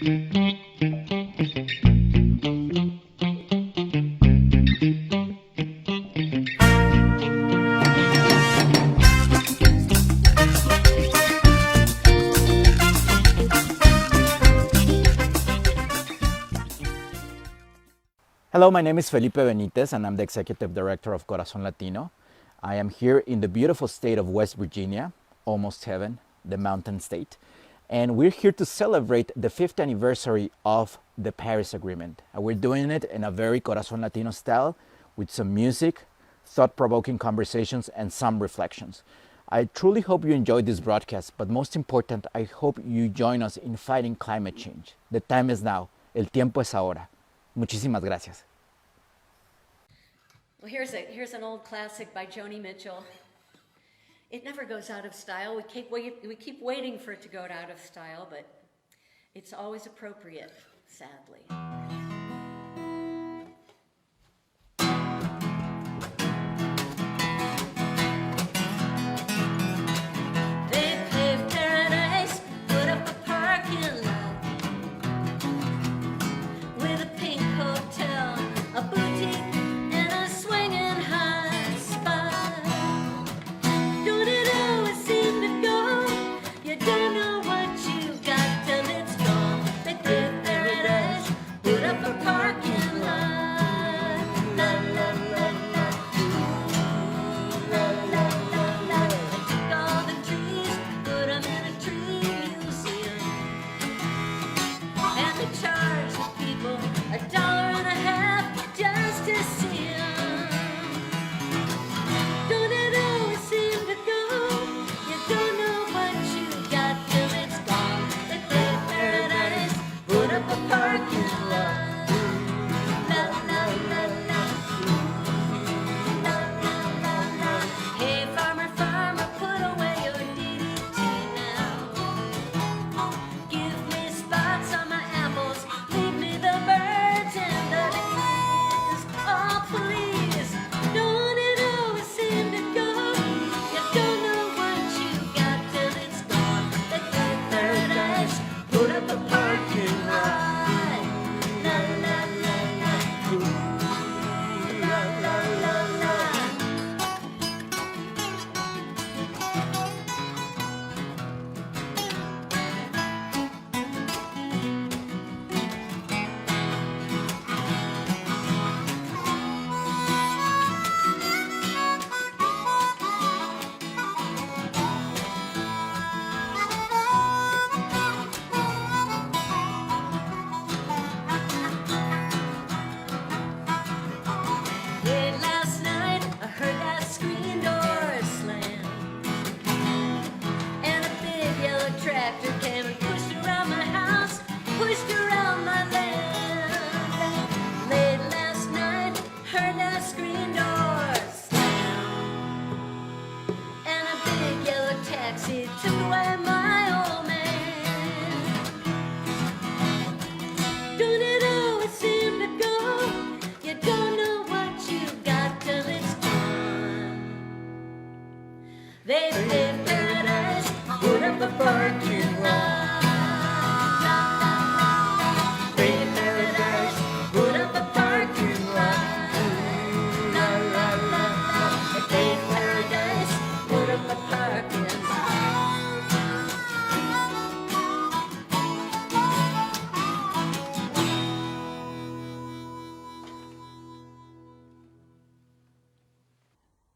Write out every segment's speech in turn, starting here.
Hello, my name is Felipe Benitez and I'm the Executive Director of Corazón Latino. I am here in the beautiful state of West Virginia, almost heaven, the mountain state. And we're here to celebrate the 5th anniversary of the Paris Agreement. And we're doing it in a very Corazón Latino style with some music, thought-provoking conversations, and some reflections. I truly hope you enjoyed this broadcast, but most important, I hope you join us in fighting climate change. The time is now. El tiempo es ahora. Muchísimas gracias. Well, here's an old classic by Joni Mitchell. It never goes out of style. We keep waiting for it to go out of style, but it's always appropriate, sadly.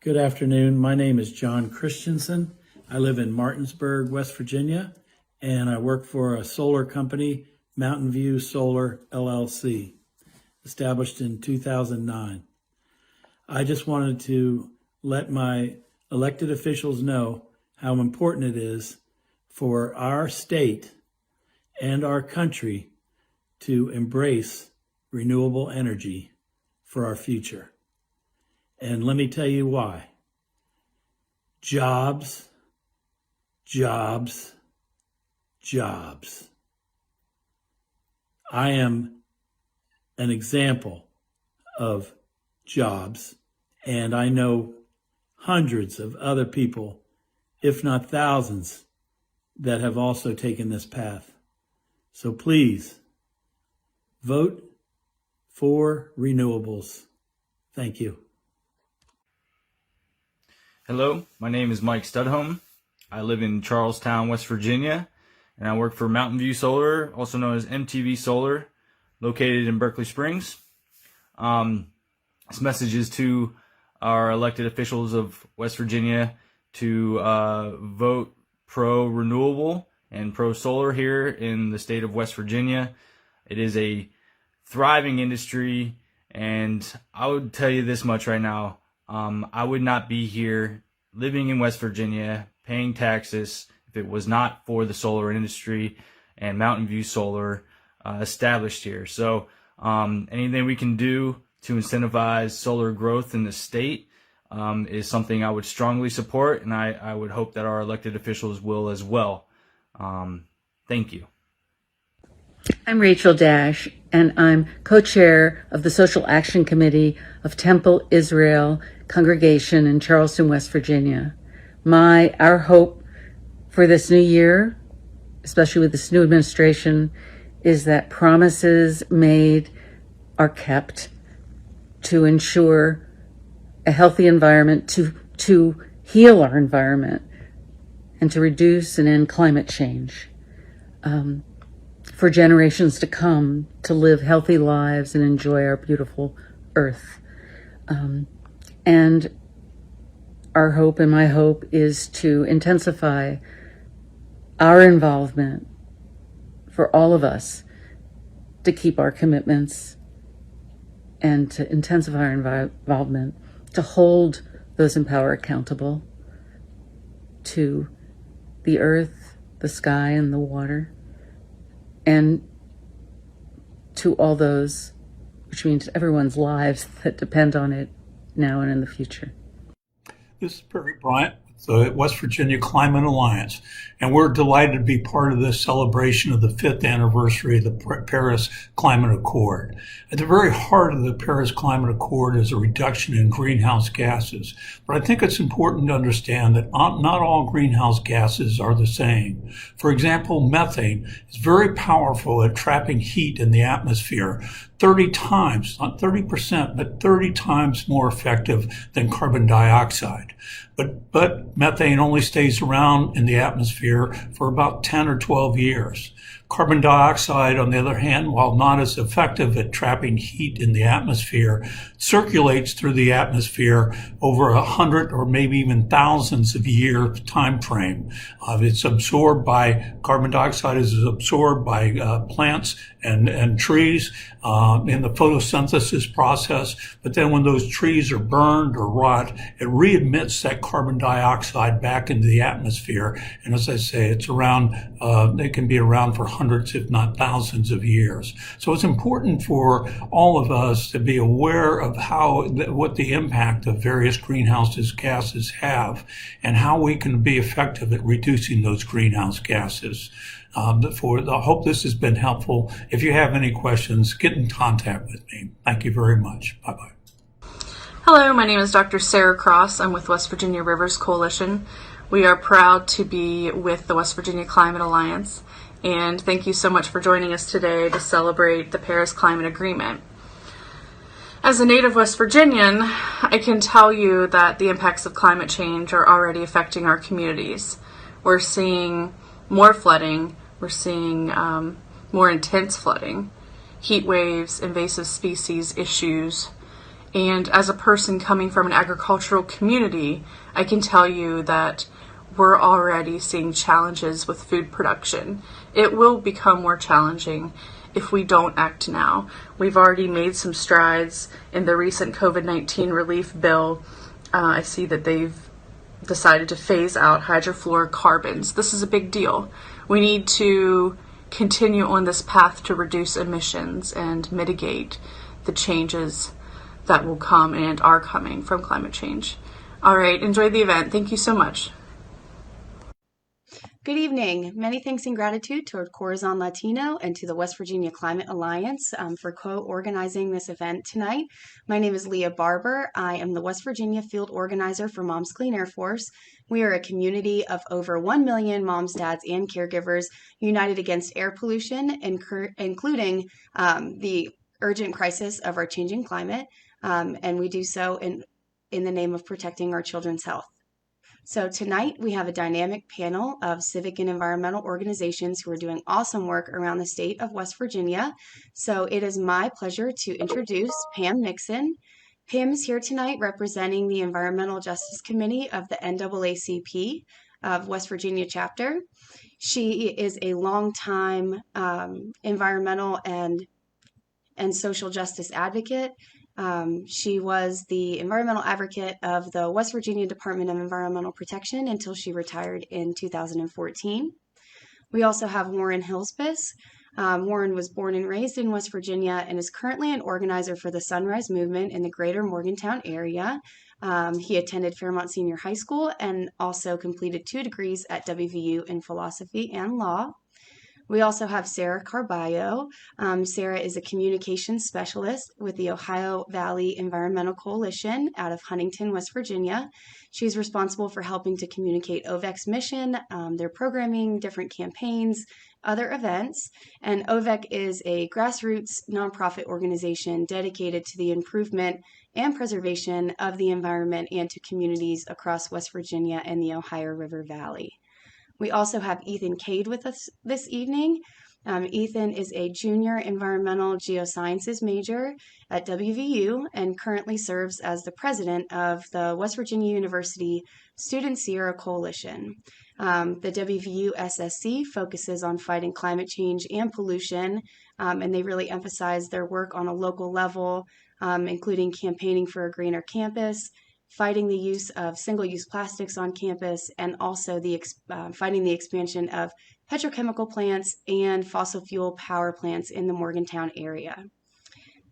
Good afternoon. My name is John Christensen. I live in Martinsburg, West Virginia, and I work for a solar company, Mountain View Solar LLC, established in 2009. I just wanted to let my elected officials know how important it is for our state and our country to embrace renewable energy for our future. And let me tell you why. Jobs, jobs, jobs. I am an example of jobs, and I know hundreds of other people, if not thousands, that have also taken this path. So please vote for renewables. Thank you. Hello, my name is Mike Studholm. I live in Charlestown, West Virginia, and I work for Mountain View Solar, also known as MTV Solar, located in Berkeley Springs. This message is to our elected officials of West Virginia to vote pro-renewable and pro-solar here in the state of West Virginia. It is a thriving industry, and I would tell you this much right now. I would not be here living in West Virginia, paying taxes, if it was not for the solar industry and Mountain View Solar established here. So anything we can do to incentivize solar growth in the state is something I would strongly support, and I would hope that our elected officials will as well. Thank you. I'm Rachel Dash, and I'm co-chair of the Social Action Committee of Temple Israel Congregation in Charleston, West Virginia. Our hope for this new year, especially with this new administration, is that promises made are kept to ensure a healthy environment, to heal our environment, and to reduce and end climate change. For generations to come, to live healthy lives and enjoy our beautiful earth. And our hope and my hope is to intensify our involvement for all of us to keep our commitments and to intensify our involvement, to hold those in power accountable to the earth, the sky, and the water, and to all those, which means everyone's lives that depend on it now and in the future. This is Barrett with the West Virginia Climate Alliance, and we're delighted to be part of this celebration of the 5th anniversary of the Paris Climate Accord. At the very heart of the Paris Climate Accord is a reduction in greenhouse gases, but I think it's important to understand that not all greenhouse gases are the same. For example, methane is very powerful at trapping heat in the atmosphere, 30 times, not 30%, but 30 times more effective than carbon dioxide. But methane only stays around in the atmosphere for about 10 or 12 years. Carbon dioxide, on the other hand, while not as effective at trapping heat in the atmosphere, circulates through the atmosphere over 100 or maybe even thousands of year time frame. It's absorbed by, carbon dioxide is absorbed by plants and trees in the photosynthesis process, but then when those trees are burned or rot, it reemits that carbon dioxide back into the atmosphere. And as I say, it's around, it can be around for hundreds, if not thousands of years. So it's important for all of us to be aware of what the impact of various greenhouse gases have and how we can be effective at reducing those greenhouse gases. I hope this has been helpful. If you have any questions, get in contact with me. Thank you very much. Bye-bye. Hello, my name is Dr. Sarah Cross. I'm with West Virginia Rivers Coalition. We are proud to be with the West Virginia Climate Alliance, and thank you so much for joining us today to celebrate the Paris Climate Agreement. As a native West Virginian, I can tell you that the impacts of climate change are already affecting our communities. We're seeing more flooding, we're seeing more intense flooding, heat waves, invasive species issues, and as a person coming from an agricultural community, I can tell you that we're already seeing challenges with food production. It will become more challenging if we don't act now. We've already made some strides in the recent COVID-19 relief bill. I see that they've decided to phase out hydrofluorocarbons. This is a big deal. We need to continue on this path to reduce emissions and mitigate the changes that will come and are coming from climate change. All right, enjoy the event. Thank you so much. Good evening. Many thanks and gratitude toward Corazón Latino and to the West Virginia Climate Alliance for co-organizing this event tonight. My name is Leah Barber. I am the West Virginia Field Organizer for Moms Clean Air Force. We are a community of over 1 million moms, dads, and caregivers united against air pollution, including the urgent crisis of our changing climate, and we do so in the name of protecting our children's health. So tonight we have a dynamic panel of civic and environmental organizations who are doing awesome work around the state of West Virginia. So it is my pleasure to introduce Pam Nixon. Pam is here tonight representing the Environmental Justice Committee of the NAACP of West Virginia chapter. She is a longtime environmental and social justice advocate. She was the environmental advocate of the West Virginia Department of Environmental Protection until she retired in 2014. We also have Warren Hilsbus. Warren was born and raised in West Virginia and is currently an organizer for the Sunrise Movement in the greater Morgantown area. He attended Fairmont Senior High School and also completed 2 degrees at WVU in philosophy and law. We also have Sarah Carballo. Sarah is a communications specialist with the Ohio Valley Environmental Coalition out of Huntington, West Virginia. She's responsible for helping to communicate OVEC's mission, their programming, different campaigns, other events. And OVEC is a grassroots nonprofit organization dedicated to the improvement and preservation of the environment and to communities across West Virginia and the Ohio River Valley. We also have Ethan Cade with us this evening. Ethan is a junior environmental geosciences major at WVU and currently serves as the president of the West Virginia University Student Sierra Coalition. The WVU SSC focuses on fighting climate change and pollution, and they really emphasize their work on a local level, including campaigning for a greener campus, fighting the use of single-use plastics on campus, and also fighting the expansion of petrochemical plants and fossil fuel power plants in the Morgantown area.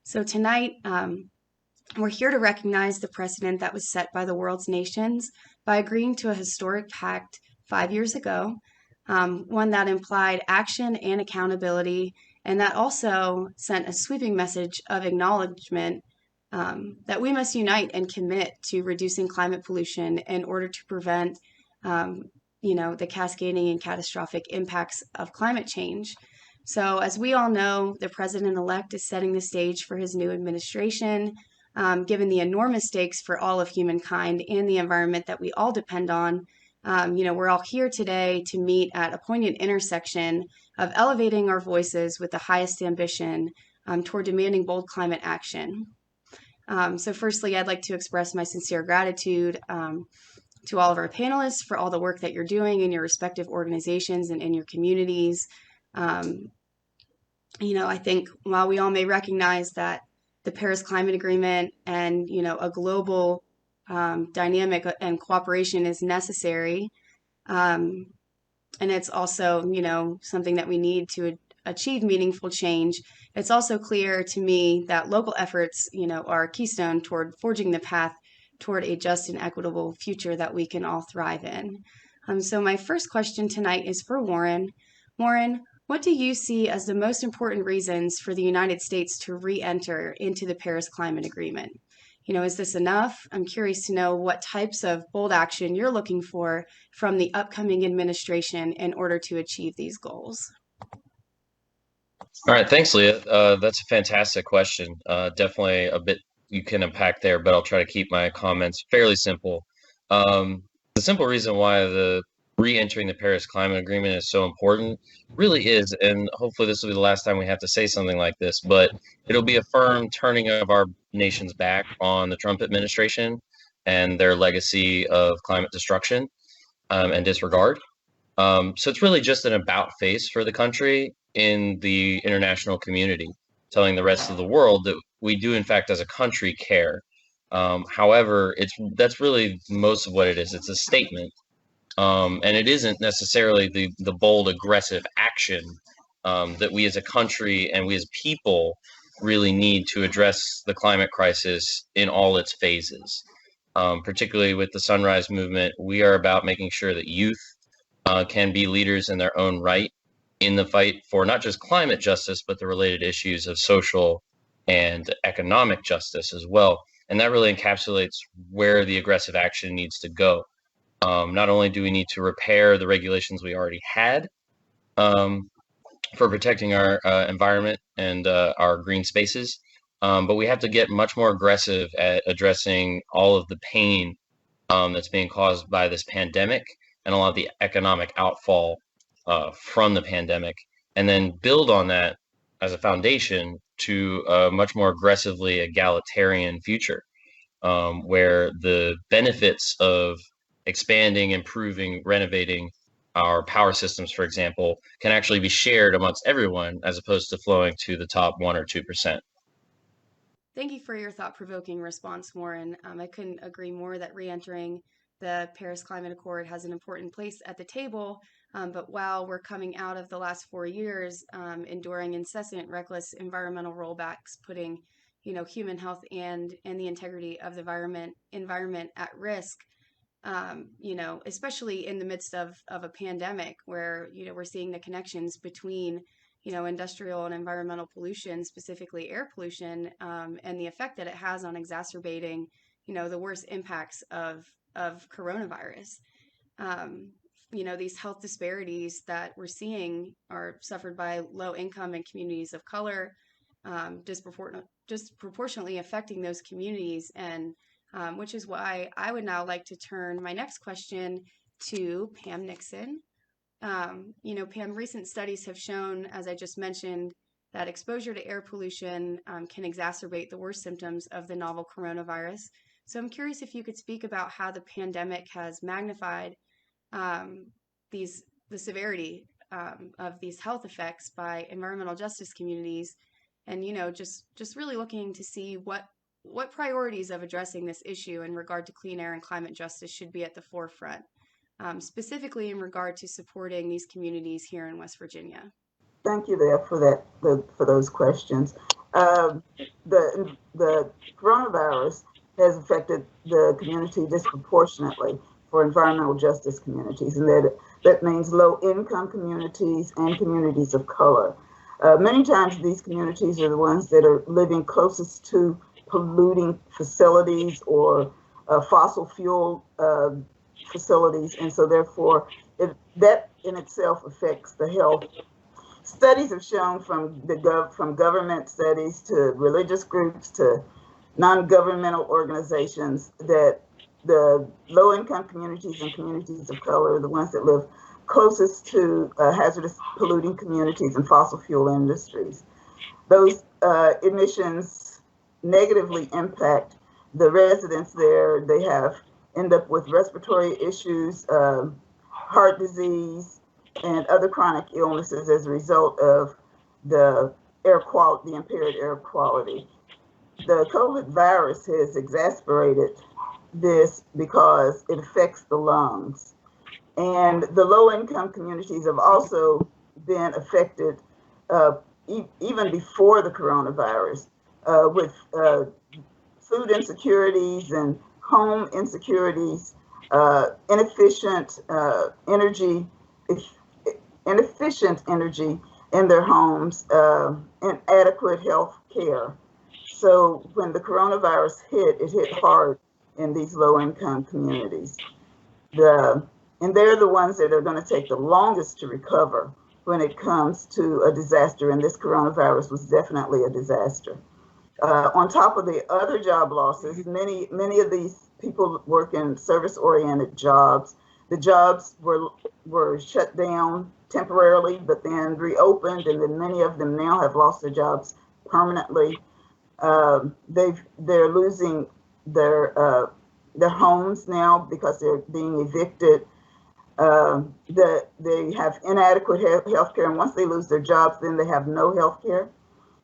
So tonight, we're here to recognize the precedent that was set by the world's nations by agreeing to a historic pact 5 years ago, one that implied action and accountability, and that also sent a sweeping message of acknowledgement that we must unite and commit to reducing climate pollution in order to prevent, the cascading and catastrophic impacts of climate change. So as we all know, the president-elect is setting the stage for his new administration, given the enormous stakes for all of humankind and the environment that we all depend on. We're all here today to meet at a poignant intersection of elevating our voices with the highest ambition toward demanding bold climate action. So firstly, I'd like to express my sincere gratitude to all of our panelists for all the work that you're doing in your respective organizations and in your communities. I think while we all may recognize that the Paris Climate Agreement and, a global dynamic and cooperation is necessary, and it's also, something that we need to achieve meaningful change, it's also clear to me that local efforts, are a keystone toward forging the path toward a just and equitable future that we can all thrive in. So my first question tonight is for Warren. Warren, what do you see as the most important reasons for the United States to re-enter into the Paris Climate Agreement? Is this enough? I'm curious to know what types of bold action you're looking for from the upcoming administration in order to achieve these goals. All right, thanks, Leah. That's a fantastic question. Definitely a bit you can unpack there, but I'll try to keep my comments fairly simple. The simple reason why the re-entering the Paris Climate Agreement is so important really is, and hopefully this will be the last time we have to say something like this, but it'll be a firm turning of our nation's back on the Trump administration and their legacy of climate destruction and disregard. So it's really just an about face for the country in the international community, telling the rest of the world that we do, in fact, as a country, care. However, that's really most of what it is. It's a statement. And it isn't necessarily the bold, aggressive action that we as a country and we as people really need to address the climate crisis in all its phases. Particularly with the Sunrise Movement, we are about making sure that youth can be leaders in their own right in the fight for not just climate justice, but the related issues of social and economic justice as well. And that really encapsulates where the aggressive action needs to go. Not only do we need to repair the regulations we already had for protecting our environment and our green spaces, but we have to get much more aggressive at addressing all of the pain that's being caused by this pandemic and a lot of the economic outfall from the pandemic, and then build on that as a foundation to a much more aggressively egalitarian future, where the benefits of expanding, improving, renovating our power systems, for example, can actually be shared amongst everyone as opposed to flowing to the top 1 or 2%. Thank you for your thought-provoking response, Warren. I couldn't agree more that re-entering the Paris Climate Accord has an important place at the table. But while we're coming out of the last 4 years, enduring incessant, reckless environmental rollbacks, putting, human health and the integrity of the environment at risk, especially in the midst of a pandemic where, we're seeing the connections between industrial and environmental pollution, specifically air pollution, and the effect that it has on exacerbating, the worst impacts of coronavirus. These health disparities that we're seeing are suffered by low income and communities of color, disproportionately affecting those communities, and which is why I would now like to turn my next question to Pam Nixon. Pam, recent studies have shown, as I just mentioned, that exposure to air pollution can exacerbate the worst symptoms of the novel coronavirus. So I'm curious if you could speak about how the pandemic has magnified the severity of these health effects by environmental justice communities, and just really looking to see what priorities of addressing this issue in regard to clean air and climate justice should be at the forefront. Specifically in regard to supporting these communities here in West Virginia. Thank you there for those questions. The coronavirus has affected the community disproportionately for environmental justice communities, and that means low-income communities and communities of color. Many times these communities are the ones that are living closest to polluting facilities or fossil fuel facilities, and so therefore that in itself affects the health. Studies have shown from government studies to religious groups to non-governmental organizations that the low-income communities and communities of color are the ones that live closest to hazardous polluting communities and fossil fuel industries. Those emissions negatively impact the residents there. They end up with respiratory issues, heart disease, and other chronic illnesses as a result of the impaired air quality. The COVID virus has exacerbated this because it affects the lungs. And the low-income communities have also been affected even before the coronavirus with food insecurities and home insecurities, inefficient energy in their homes, inadequate health care. So when the coronavirus hit, it hit hard in these low-income communities. And they're the ones that are going to take the longest to recover when it comes to a disaster, and this coronavirus was definitely a disaster. On top of the other job losses, many of these people work in service-oriented jobs. The jobs were shut down temporarily, but then reopened, and then many of them now have lost their jobs permanently. They're losing their homes now because they're being evicted. They have inadequate health care, and once they lose their jobs, then they have no health care.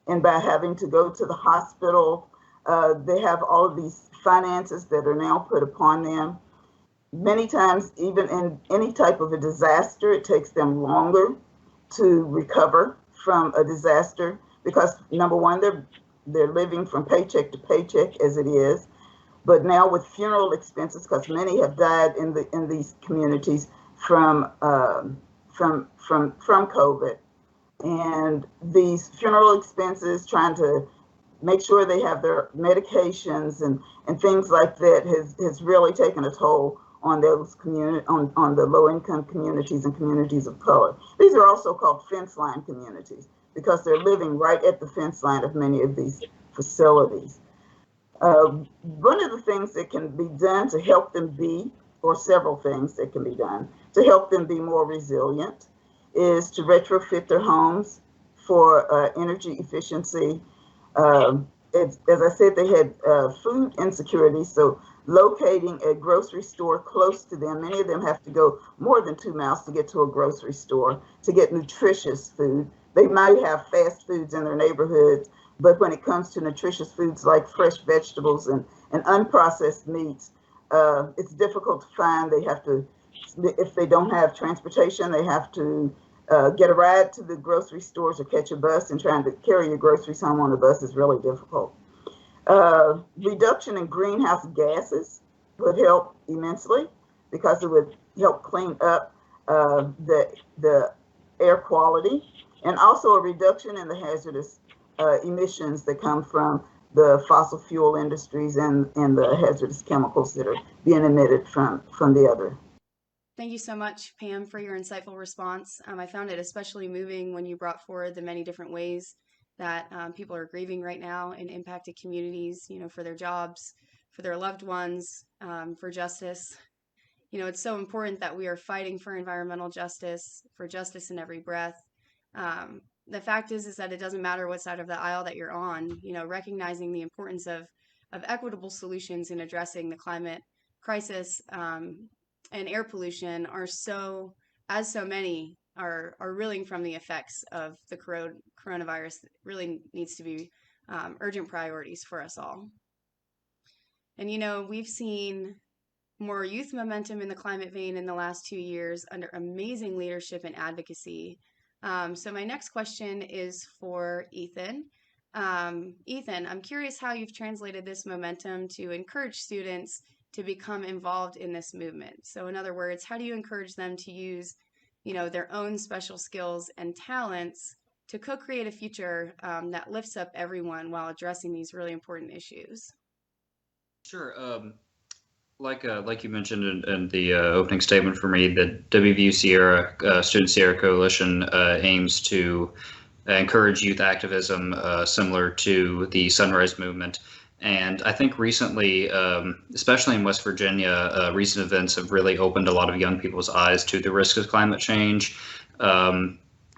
And by having to go to the hospital, they have all of these finances that are now put upon them. Many times, even in any type of a disaster, it takes them longer to recover from a disaster because, number one, they're living from paycheck to paycheck as it is. But now with funeral expenses, because many have died in these communities, from COVID, and these funeral expenses, trying to make sure they have their medications and things like that has really taken a toll on those on the low income communities and communities of color. These are also called fence line communities because they're living right at the fence line of many of these facilities. One of the things that can be done to help them be, or several things that can be done to help them be more resilient, is to retrofit their homes for energy efficiency. As I said, they had food insecurity, so locating a grocery store close to them, many of them have to go more than 2 miles to get to a grocery store to get nutritious food. They might have fast foods in their neighborhoods, but when it comes to nutritious foods like fresh vegetables and unprocessed meats, it's difficult to find. They have to, if they don't have transportation, they have to get a ride to the grocery stores or catch a bus, and trying to carry your groceries home on the bus is really difficult. Reduction in greenhouse gases would help immensely because it would help clean up the air quality, and also a reduction in the hazardous emissions that come from the fossil fuel industries and the hazardous chemicals that are being emitted from the other. Thank you so much, Pam, for your insightful response. I found it especially moving when you brought forward the many different ways that people are grieving right now in impacted communities, for their jobs, for their loved ones, for justice. It's so important that we are fighting for environmental justice, for justice in every breath. The fact is that it doesn't matter what side of the aisle that you're on. Recognizing the importance of equitable solutions in addressing the climate crisis and air pollution are so many are reeling from the effects of the coronavirus, really needs to be urgent priorities for us all. And we've seen more youth momentum in the climate vein in the last 2 years under amazing leadership and advocacy. So my next question is for Ethan. Ethan, I'm curious how you've translated this momentum to encourage students to become involved in this movement. So in other words, how do you encourage them to use, their own special skills and talents to co-create a future that lifts up everyone while addressing these really important issues? Sure. Like you mentioned in the opening statement for me, the WVU Sierra Student Sierra Coalition aims to encourage youth activism similar to the Sunrise Movement. And I think recently, especially in West Virginia, recent events have really opened a lot of young people's eyes to the risks of climate change.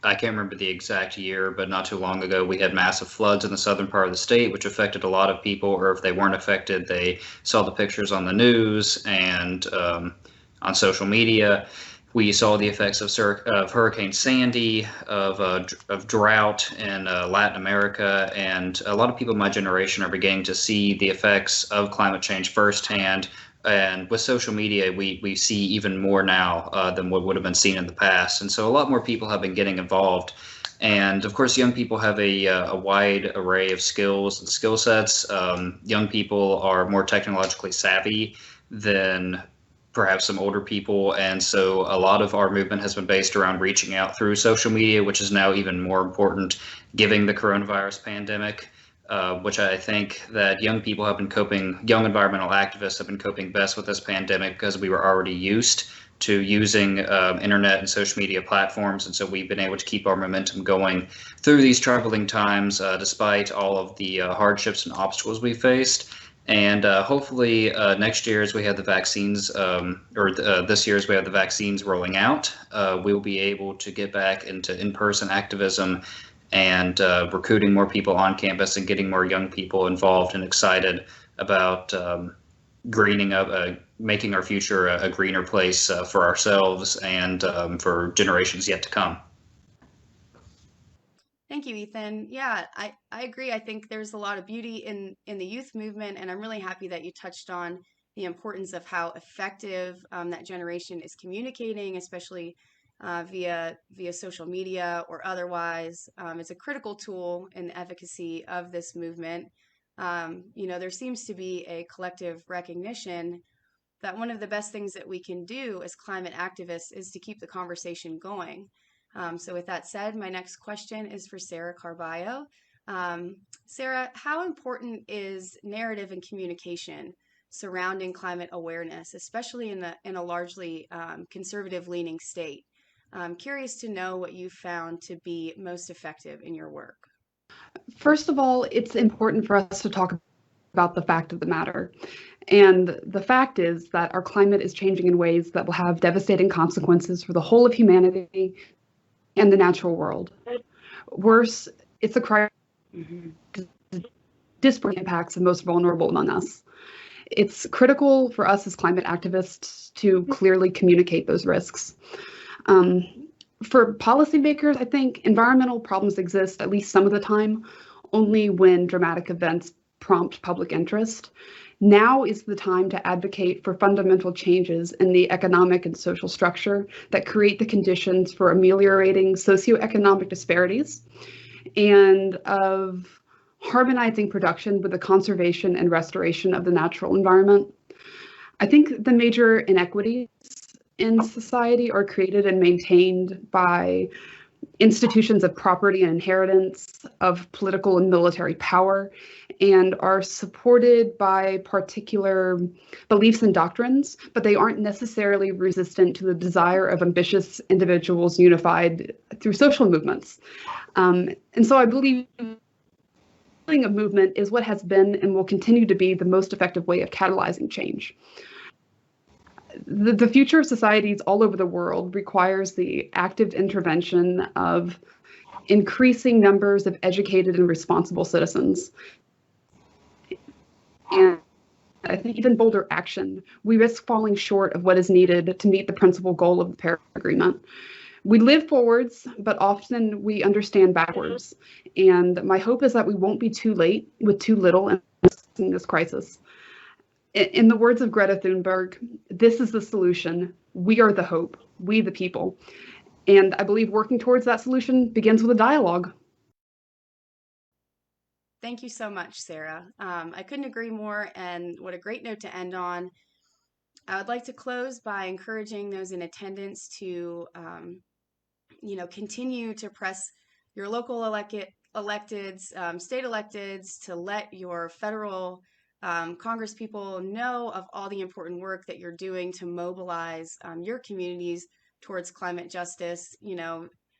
I can't remember the exact year, but not too long ago, we had massive floods in the southern part of the state, which affected a lot of people, or if they weren't affected, they saw the pictures on the news and on social media. We saw the effects of Hurricane Sandy, of drought in Latin America, and a lot of people in my generation are beginning to see the effects of climate change firsthand. And with social media, we see even more now than what would have been seen in the past. And so a lot more people have been getting involved. And of course, young people have a wide array of skills and skill sets. Young people are more technologically savvy than perhaps some older people. And so a lot of our movement has been based around reaching out through social media, which is now even more important given the coronavirus pandemic. Which I think that young environmental activists have been coping best with this pandemic because we were already used to using internet and social media platforms. And so we've been able to keep our momentum going through these troubling times, despite all of the hardships and obstacles we faced. And hopefully next year, as we have the vaccines, this year as we have the vaccines rolling out, we'll be able to get back into in-person activism and recruiting more people on campus and getting more young people involved and excited about greening up, making our future a greener place for ourselves and for generations yet to come. Thank you, Ethan. Yeah, I agree. I think there's a lot of beauty in the youth movement, and I'm really happy that you touched on the importance of how effective that generation is communicating, especially via social media or otherwise. It's a critical tool in the efficacy of this movement. There seems to be a collective recognition that one of the best things that we can do as climate activists is to keep the conversation going. So with that said, my next question is for Sarah Carballo. Sarah, how important is narrative and communication surrounding climate awareness, especially in a largely conservative-leaning state? I'm curious to know what you found to be most effective in your work. First of all, it's important for us to talk about the fact of the matter. And the fact is that our climate is changing in ways that will have devastating consequences for the whole of humanity and the natural world. Worse, it's a crisis disparate impacts the most vulnerable among us. It's critical for us as climate activists to clearly communicate those risks. For policymakers, I think environmental problems exist at least some of the time, only when dramatic events prompt public interest. Now is the time to advocate for fundamental changes in the economic and social structure that create the conditions for ameliorating socioeconomic disparities and of harmonizing production with the conservation and restoration of the natural environment. I think the major inequities in society are created and maintained by institutions of property and inheritance, of political and military power, and are supported by particular beliefs and doctrines, but they aren't necessarily resistant to the desire of ambitious individuals unified through social movements. And so I believe building a movement is what has been and will continue to be the most effective way of catalyzing change. The future of societies all over the world requires the active intervention of increasing numbers of educated and responsible citizens. And I think even bolder action, we risk falling short of what is needed to meet the principal goal of the Paris Agreement. We live forwards, but often we understand backwards. And my hope is that we won't be too late with too little in this crisis. In the words of Greta Thunberg, this is the solution. We are the hope, we the people. And I believe working towards that solution begins with a dialogue. Thank you so much, Sarah. I couldn't agree more, and what a great note to end on. I would like to close by encouraging those in attendance to, continue to press your local electeds, state electeds, to let your federal Congress people know of all the important work that you're doing to mobilize your communities towards climate justice.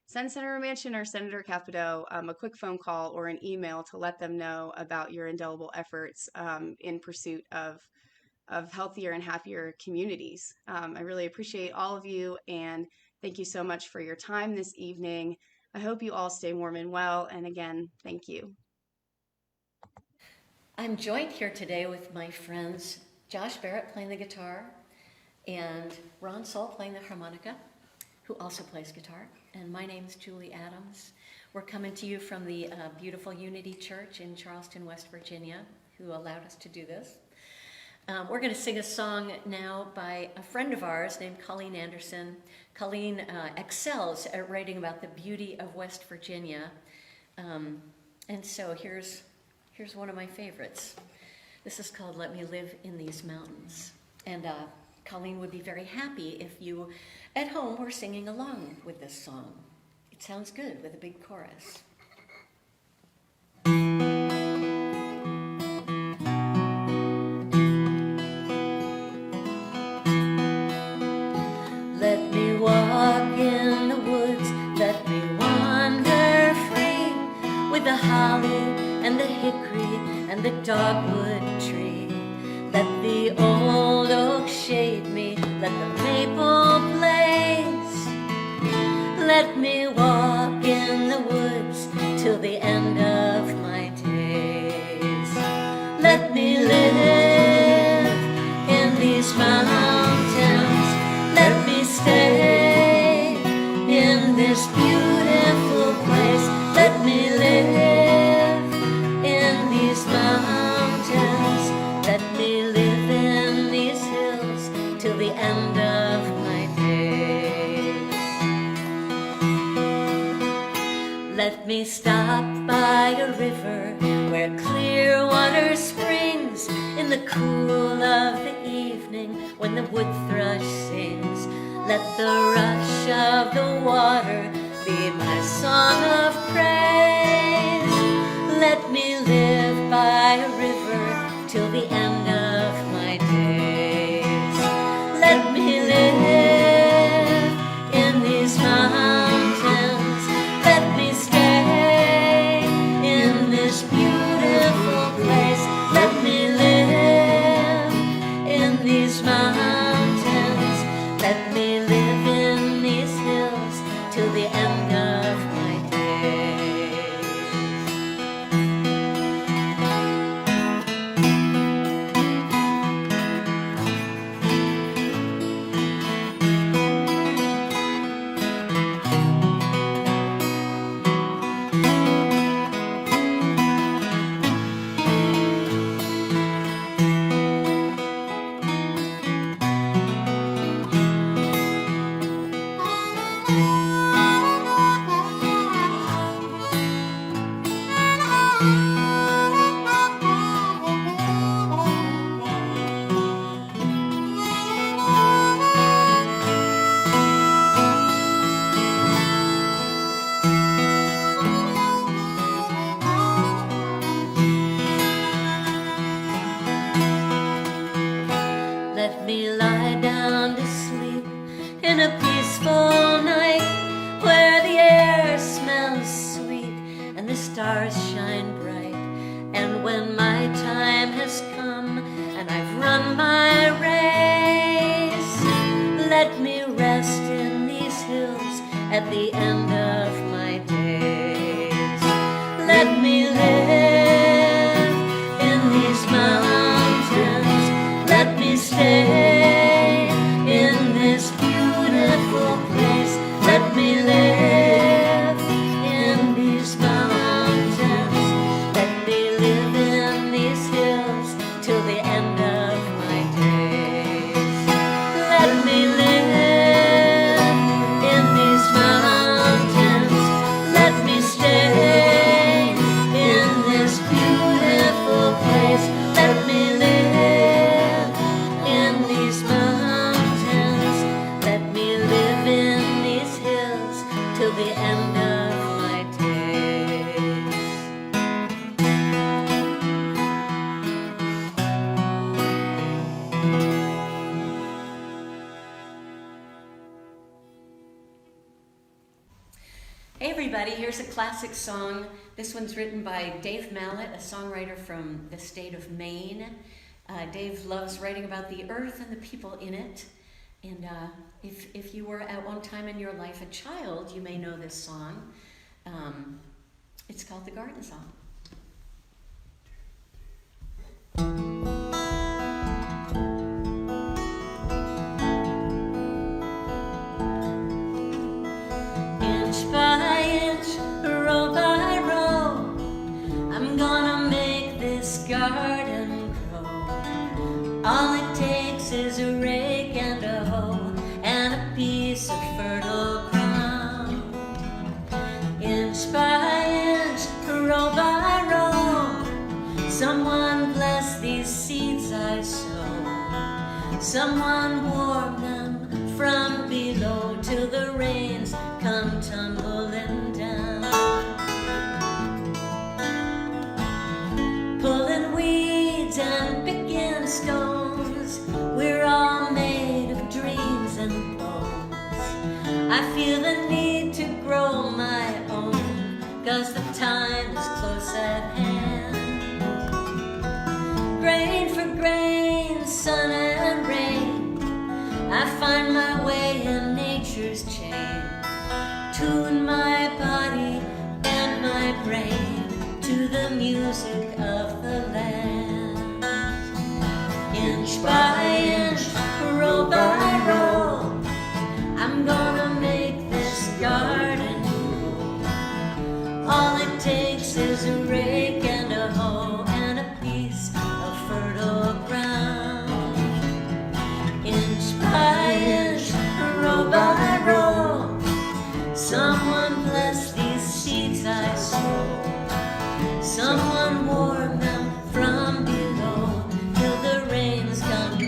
Send Senator Manchin or Senator Capito a quick phone call or an email to let them know about your indelible efforts in pursuit of healthier and happier communities. I really appreciate all of you, and thank you so much for your time this evening. I hope you all stay warm and well, and again, thank you. I'm joined here today with my friends Josh Barrett playing the guitar and Ron Sowell playing the harmonica, who also plays guitar. And my name is Julie Adams. We're coming to you from the beautiful Unity Church in Charleston, West Virginia, who allowed us to do this. We're going to sing a song now by a friend of ours named Colleen Anderson. Colleen excels at writing about the beauty of West Virginia. And so here's one of my favorites. This is called Let Me Live in These Mountains. And Colleen would be very happy if you at home were singing along with this song. It sounds good with a big chorus. Let me walk in the woods, let me wander free, with the holly and the hickory and the dogwood tree. Let the old oak shade me, let the maple blaze. Let me walk in the woods till the end of my days. Let me live in these mountains. Let me stay in this beautiful place. Let me live in these mountains. Let me live in these hills till the end of my days. Let me stop by a river where clear water springs in the cool of the evening. evening when the wood thrush sings. Let the rush of the water be my song of praise. Let me live by a river till the end of my days. Let me live in these mountains. Let me stay in this beautiful place. Let me live in these mountains. Let me live in these hills till the end of my days. Let me lie down to sleep in a peaceful night where the air smells sweet and the stars shine bright. And when my time has come and I've run my race, let me rest in these hills at the end of my days. Let me live in these mountains. Let me stay in this beautiful place. Let me live in these mountains. Let me live in these hills till the end of my days. Let me live in these mountains. Let me stay in this beautiful place. Let me live in these mountains. Let me live in these hills till the end of my days. Hey everybody, here's a classic song. This one's written by Dave Mallett, a songwriter from the state of Maine. Dave loves writing about the earth and the people in it. And if you were at one time in your life a child, you may know this song. It's called The Garden Song. Inch by inch, row by row, I'm gonna make this garden grow. All it takes is a rake and a hoe and a piece of fertile ground. Inch by inch, row by row, someone bless these seeds I sow. Someone warm them from below till the rains come tumbling down. Pulling weeds and picking stones, we're all made of dreams and bones. I feel the need to grow my own, 'cause the time is close at hand. Grain for grain, sun and rain, I find my way in nature's chain. Tune my body and my brain to the music of the land. Inch by inch, row by row, I'm gonna make this garden grow. All it takes is a rake and a hoe and a piece of fertile ground. Inch by inch, row by row, someone bless these seeds I sow. Someone warm them from below till the rains come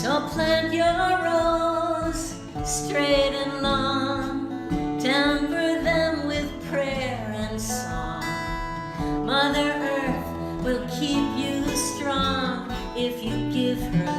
So plant your rose straight and long, temper them with prayer and song. Mother Earth will keep you strong if you give her